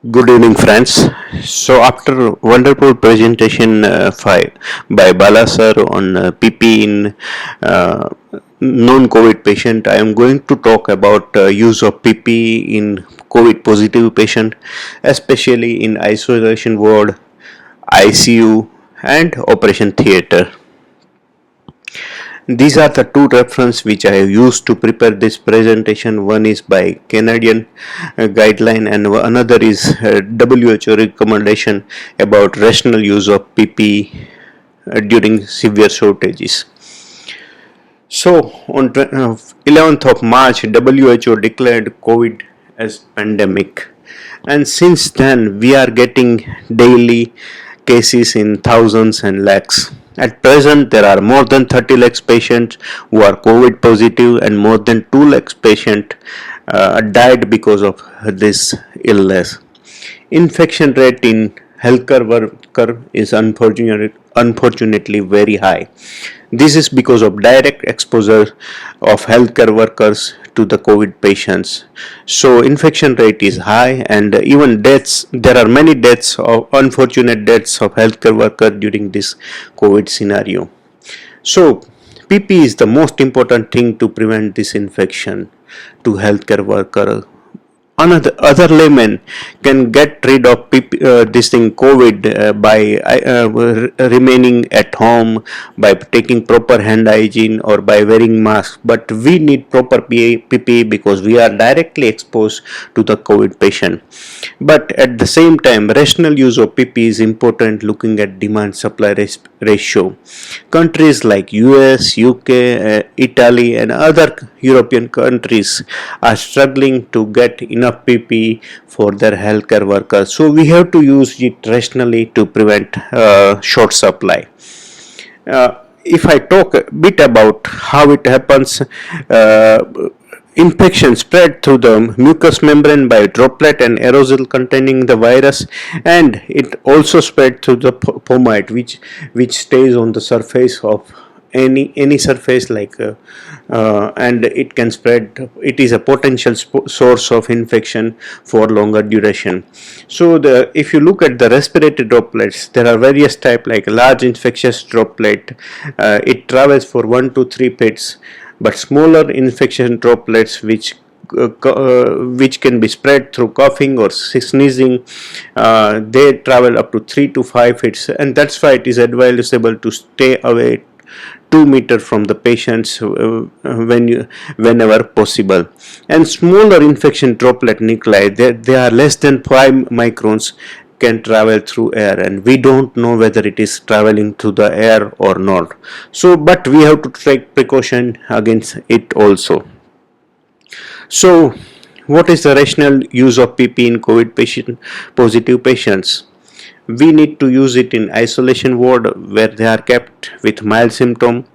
Good evening, friends. So, after wonderful presentation by Bala sir on PP in uh, non-COVID patient, I am going to talk about use of PP in COVID positive patient, especially in isolation ward, ICU, and operation theater. These are the two references which I have used to prepare this presentation. One is by Canadian guideline and another is WHO recommendation about rational use of PPE during severe shortages. So on 11th of March, WHO declared COVID as pandemic, and since then we are getting daily cases in thousands and lakhs. At present, there are more than 30 lakhs patients who are COVID positive, and more than 2 lakhs patients died because of this illness. Infection rate in healthcare worker is unfortunately very high. This is because of direct exposure of healthcare workers to the COVID patients. So infection rate is high, and even deaths. There are many deaths of unfortunate deaths of healthcare workers during this COVID scenario. So PP is the most important thing to prevent this infection to healthcare worker. Another other layman can get rid of this thing COVID by remaining at home, by taking proper hand hygiene, or by wearing mask. But we need proper PPE because we are directly exposed to the COVID patient. But at the same time, rational use of PPE is important. Looking at demand supply ratio, countries like US, UK, Italy, and other European countries are struggling to get enough PPE for their healthcare workers. So we have to use it rationally to prevent short supply. If I talk a bit about how it happens, infection spread through the mucous membrane by droplet and aerosol containing the virus, and it also spread through the pomade, which stays on the surface of any surface and it can spread. It is a potential source of infection for longer duration. So if you look at the respiratory droplets, there are various types like large infectious droplet. It travels for 1 to 3 feet, but smaller infection droplets which can be spread through coughing or sneezing, they travel up to 3 to 5 feet, and that's why it is advisable to stay away 2 meters from the patients whenever possible. And smaller infection droplet nuclei, they are less than 5 microns, can travel through air, and we don't know whether it is traveling through the air or not. So but we have to take precaution against it also. So what is the rational use of PP in COVID positive patients? We need to use it in isolation ward where they are kept with mild symptom.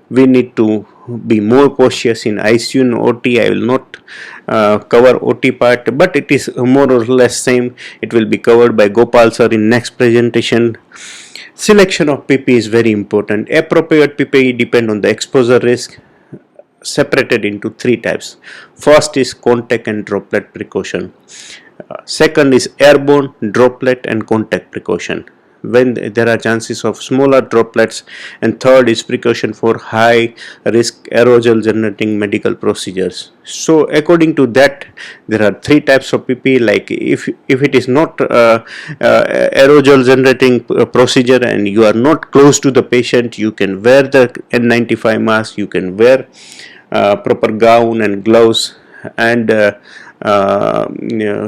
We need to be more cautious in ICU and OT. I will not cover OT part, but it is more or less same. It will be covered by Gopal sir in next presentation. Selection of PPE is very important. Appropriate PPE depend on the exposure risk, separated into three types. First is contact and droplet precaution. Second is airborne, droplet, and contact precaution when there are chances of smaller droplets. And third is precaution for high risk aerosol generating medical procedures. So according to that, there are three types of PPE. Like if it is not aerosol generating procedure and you are not close to the patient, you can wear the N95 mask, you can wear proper gown and gloves and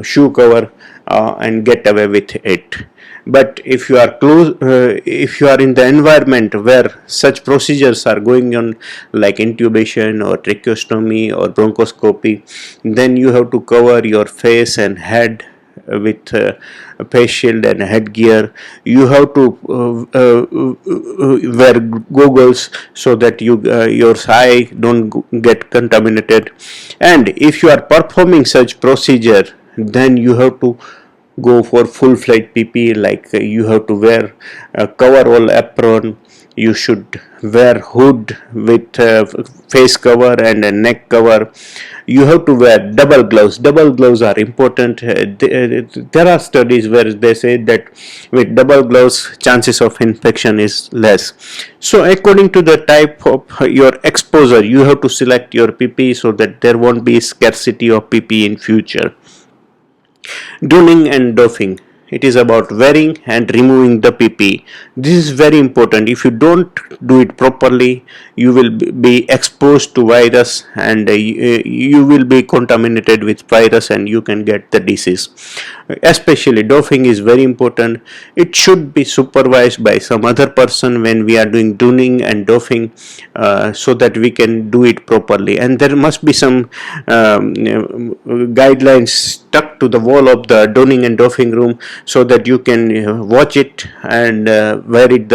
shoe cover and get away with it. But if you are close, if you are in the environment where such procedures are going on, like intubation or tracheostomy or bronchoscopy, then you have to cover your face and head with a face shield and headgear. You have to wear goggles so that your eye don't get contaminated. And if you are performing such procedure, then you have to go for full-fledged PPE, like you have to wear a coverall apron, You should wear hood with face cover and a neck cover. You have to wear double gloves. Double gloves are important. There are studies where they say that with double gloves chances of infection is less. So according to the type of your exposure, you have to select your ppe so that there won't be scarcity of ppe in future. Donning and doffing. It is about wearing and removing the PP. This is very important. If you don't do it properly, you will be exposed to virus, and you will be contaminated with virus and you can get the disease. Especially doffing is very important. It should be supervised by some other person when we are doing donning and doffing, so that we can do it properly. And there must be some guidelines stuck to the wall of the donning and doffing room so that you can watch it and wear it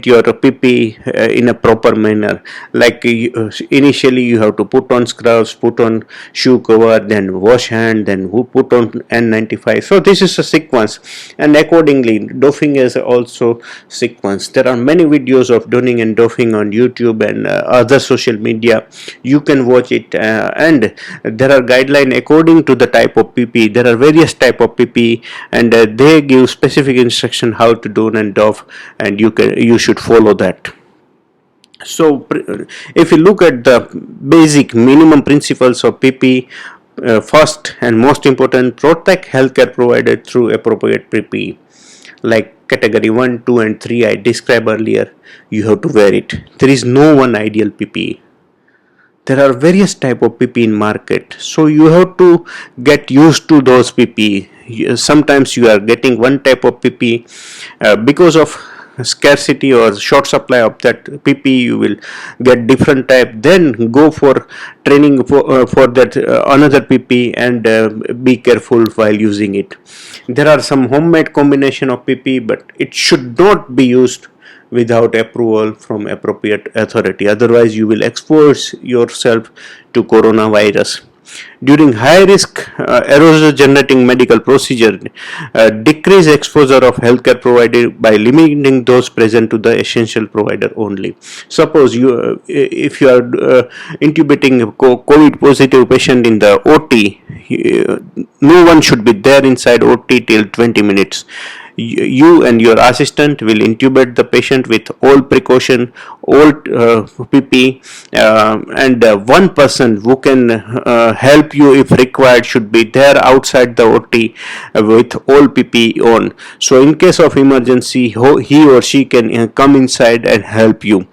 your pp in a proper manner. Like initially you have to put on scrubs, put on shoe cover, then wash hand, then put on N95. So this is a sequence, and accordingly doffing is also sequence. There are many videos of donning and doffing on YouTube and other social media. You can watch it, and there are guidelines according to the type of pp. There are various type of pp, and they give specific instruction how to don and doff, and you should follow that. So if you look at the basic minimum principles of pp, first and most important, protect healthcare provider through appropriate ppe. Like category 1, 2 and 3 I described earlier, you have to wear it. There is no one ideal ppe. There are various type of ppe in market, so you have to get used to those ppe. Sometimes you are getting one type of ppe, because of scarcity or short supply of that pp you will get different type. Then go for training for that another pp, and be careful while using it. There are some homemade combination of pp, but it should not be used without approval from appropriate authority, otherwise you will expose yourself to coronavirus. During high risk aerosol generating medical procedure, decrease exposure of healthcare provider by limiting those present to the essential provider only. Suppose if you are intubating a COVID positive patient in the OT, no one should be there inside OT till 20 minutes. You and your assistant will intubate the patient with all precaution, all pp, and one person who can help you if required should be there outside the OT with all pp on. So in case of emergency, he or she can come inside and help you.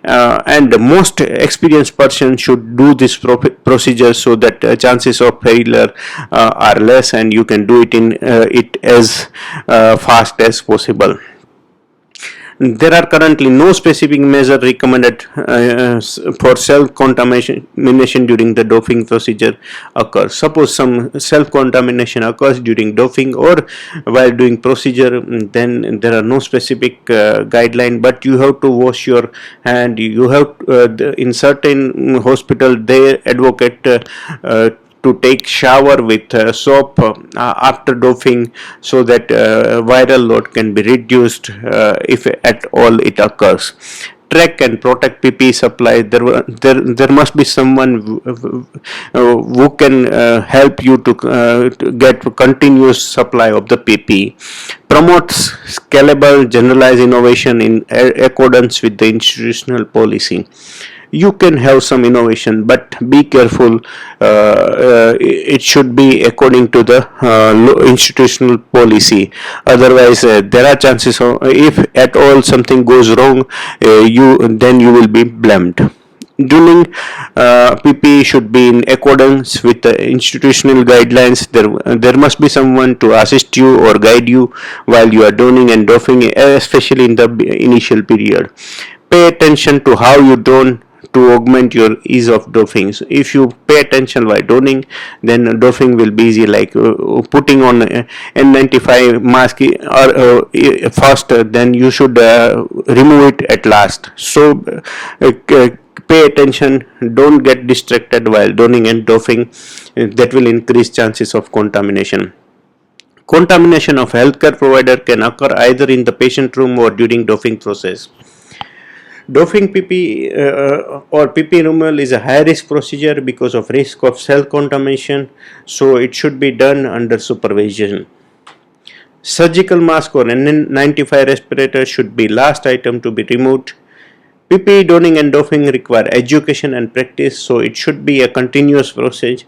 And the most experienced person should do this procedure so that chances of failure are less, and you can do it as fast as possible. There are currently no specific measure recommended for self-contamination during the doffing procedure occurs. Suppose some self-contamination occurs during doffing or while doing procedure, then there are no specific guideline, but you have to wash your hand. You have in certain hospital they advocate to take shower with soap after doffing, so that viral load can be reduced if at all it occurs. Track and protect pp supply. There must be someone who can help you to get continuous supply of the pp. Promotes scalable generalized innovation in accordance with the institutional policy. You can have some innovation, but be careful. It should be according to the institutional policy. Otherwise, there are chances of, if at all something goes wrong, you will be blamed. Donning pp should be in accordance with the institutional guidelines. There must be someone to assist you or guide you while you are donning and doffing, especially in the initial period. Pay attention to how you don to augment your ease of doffing. So if you pay attention while donning, then doffing will be easy, like putting on N95 mask or faster, then you should remove it at last. So pay attention, don't get distracted while donning and doffing. That will increase chances of contamination. Contamination of healthcare provider can occur either in the patient room or during doffing process. Doffing PP or PP removal is a high risk procedure because of risk of cell contamination, so it should be done under supervision. Surgical mask or N95 respirator should be last item to be removed. PPE donning and doffing require education and practice, so it should be a continuous process,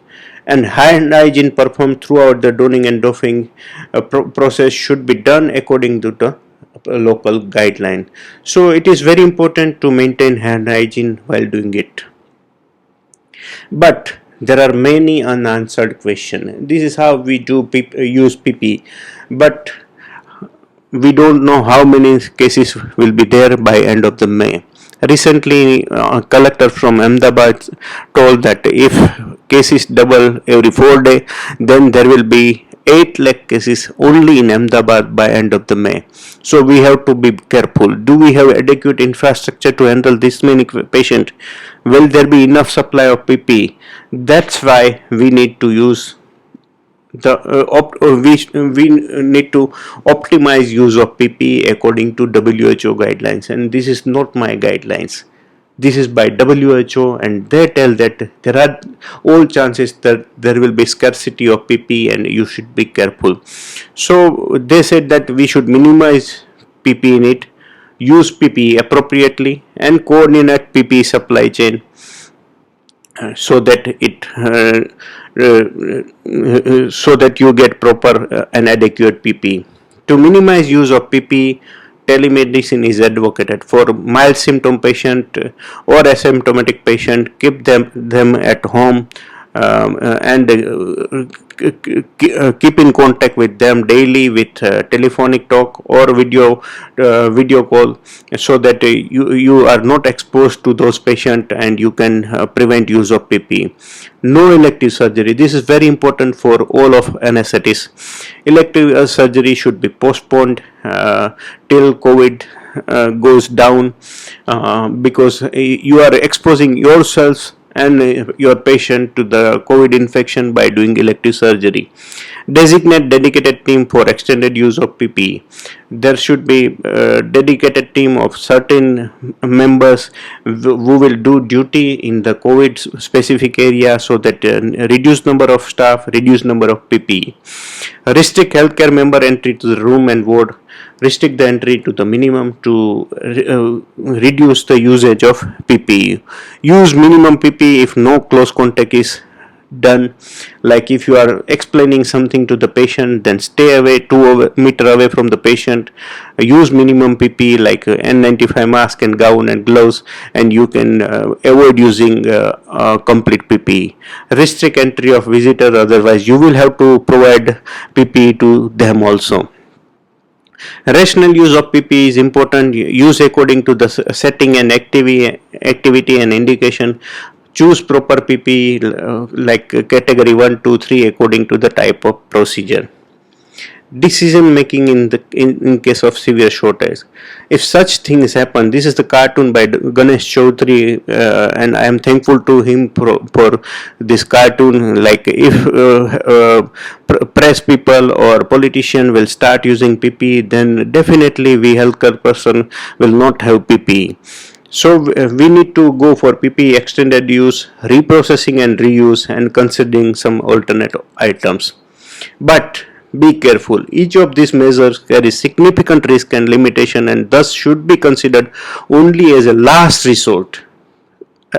and hand hygiene performed throughout the donning and doffing process should be done according to the local guideline. So it is very important to maintain hand hygiene while doing it. But there are many unanswered questions. This is how we do use PPE, but we don't know how many cases will be there by end of the May. Recently, a collector from Ahmedabad told that if cases double every 4 days, then there will be 8 lakh cases only in Ahmedabad by end of the May. So we have to be careful. Do we have adequate infrastructure to handle this many patients? Will there be enough supply of PPE? That's why we need to use we need to optimize use of PPE according to WHO guidelines, and this is not my guidelines. This is by WHO, and they tell that there are all chances that there will be scarcity of PPE and you should be careful. So they said that we should minimize PPE in it, use PPE appropriately, and coordinate PPE supply chain so that so that you get proper and adequate PPE. To minimize use of PPE, telemedicine is advocated for mild symptom patient or asymptomatic patient. Keep them at home and keep in contact with them daily with telephonic talk or video call, so that you are not exposed to those patients and you can prevent use of PPE. No elective surgery. This is very important for all of anesthetists. Elective surgery should be postponed till COVID goes down, because you are exposing yourselves and your patient to the COVID infection by doing elective surgery. Designate dedicated team for extended use of PPE. There should be a dedicated team of certain members who will do duty in the COVID specific area, so that reduce number of staff, reduce number of PPE. Restrict healthcare member entry to the room and ward. Restrict the entry to the minimum to reduce the usage of PPE. Use minimum PPE if no close contact is done. Like if you are explaining something to the patient, then stay away 2 meters away from the patient. Use minimum PPE like N95 mask and gown and gloves, and you can avoid using complete PPE. Restrict entry of visitors, otherwise you will have to provide PPE to them also. Rational use of PPE is important. Use according to the setting and activity and indication. Choose proper PPE like category 1, 2, 3 according to the type of procedure. Decision making in case of severe shortage. If such things happen, this is the cartoon by Ganesh Chaudhary, and I am thankful to him for this cartoon. Like if press people or politician will start using PPE, then definitely we healthcare person will not have PPE. So we need to go for PPE extended use, reprocessing and reuse, and considering some alternate items. But be careful. Each of these measures carries significant risk and limitation, and thus should be considered only as a last resort.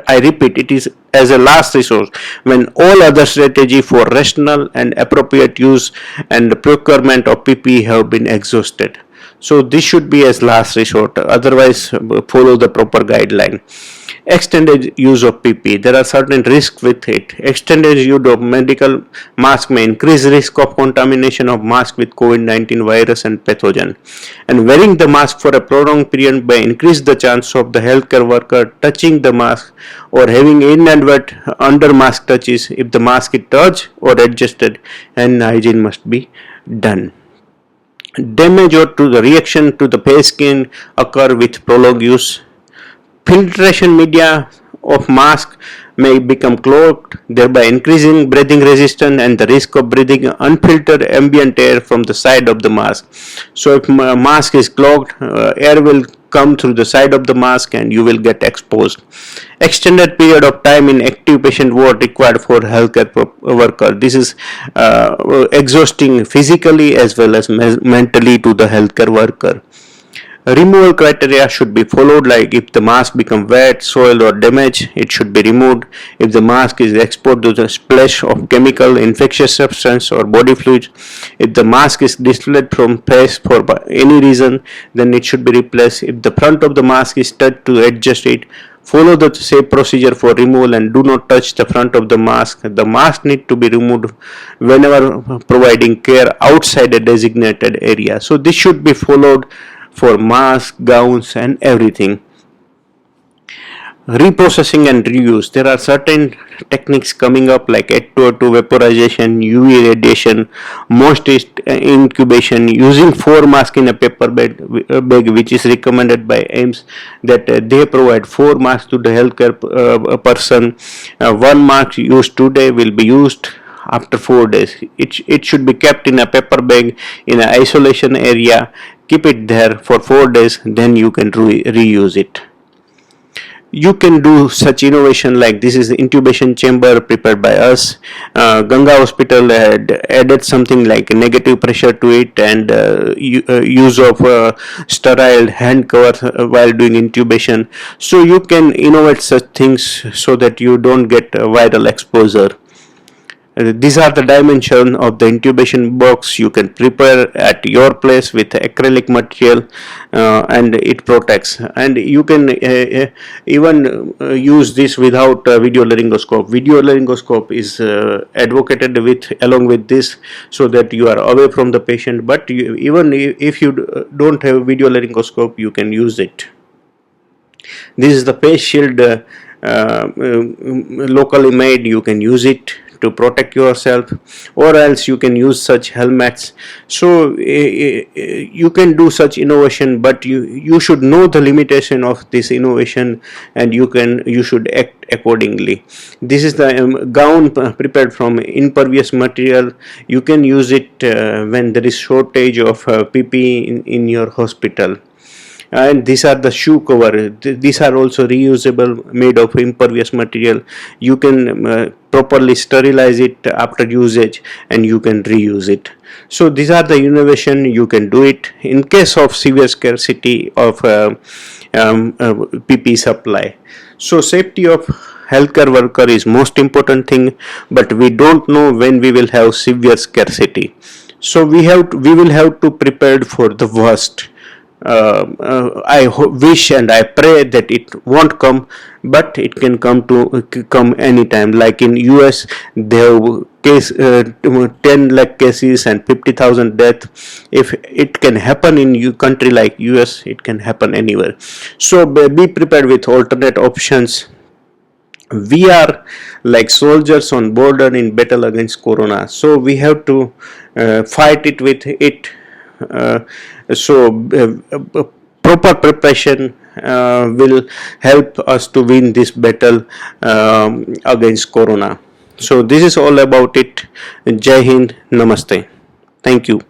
I repeat, it is as a last resort when all other strategy for rational and appropriate use and procurement of PPE have been exhausted. So this should be as last resort, otherwise follow the proper guideline. Extended use of PPE. There are certain risks with it. Extended use of medical mask may increase risk of contamination of mask with COVID-19 virus and pathogen. And wearing the mask for a prolonged period may increase the chance of the healthcare worker touching the mask or having inadvertent under mask touches. If the mask is touched or adjusted, and hygiene must be done. Damage or to the reaction to the face skin occur with prolonged use. Filtration media of mask may become clogged, thereby increasing breathing resistance and the risk of breathing unfiltered ambient air from the side of the mask. So if mask is clogged, air will come through the side of the mask and you will get exposed. Extended period of time in active patient ward required for healthcare worker. This is exhausting physically as well as mentally to the healthcare worker. Removal criteria should be followed, like if the mask become wet, soiled or damaged, it should be removed. If the mask is exposed to the splash of chemical, infectious substance or body fluid, if the mask is dislodged from face for any reason, then it should be replaced. If the front of the mask is touched to adjust it, follow the same procedure for removal and do not touch the front of the mask. The mask need to be removed whenever providing care outside a designated area. So this should be followed for masks, gowns and everything. Reprocessing and reuse. There are certain techniques coming up like H2O2 vaporization, UV radiation, moist incubation, using 4 masks in a paper bag, which is recommended by AIIMS, that they provide 4 masks to the healthcare person. 1 mask used today will be used after 4 days. It should be kept in a paper bag in an isolation area. Keep it there for 4 days, then you can reuse it. You can do such innovation like this is the intubation chamber prepared by us. Ganga Hospital had added something like negative pressure to it, and use of sterile hand cover while doing intubation. So you can innovate such things so that you don't get viral exposure. These are the dimensions of the intubation box. You can prepare at your place with acrylic material, and it protects. And you can even use this without video laryngoscope. Video laryngoscope is advocated along with this, so that you are away from the patient. But even if you don't have video laryngoscope, you can use it. This is the face shield, locally made. You can use it to protect yourself, or else you can use such helmets. So you can do such innovation, but you should know the limitation of this innovation, and you should act accordingly. This is the gown prepared from impervious material. You can use it when there is shortage of PPE in your hospital. And these are the shoe cover. These are also reusable, made of impervious material. You can properly sterilize it after usage, and you can reuse it. So these are the innovation. You can do it in case of severe scarcity of PPE supply. So safety of healthcare worker is most important thing, but we don't know when we will have severe scarcity. So we will have to prepare for the worst. I wish and I pray that it won't come, but it can come anytime. Like in US, they have 10 lakh cases and 50,000 deaths. If it can happen in a country like US, it can happen anywhere. So be prepared with alternate options. We are like soldiers on border in battle against corona, so we have to fight it with it. Proper preparation will help us to win this battle against corona. So this is all about it. Jai Hind, Namaste. Thank you.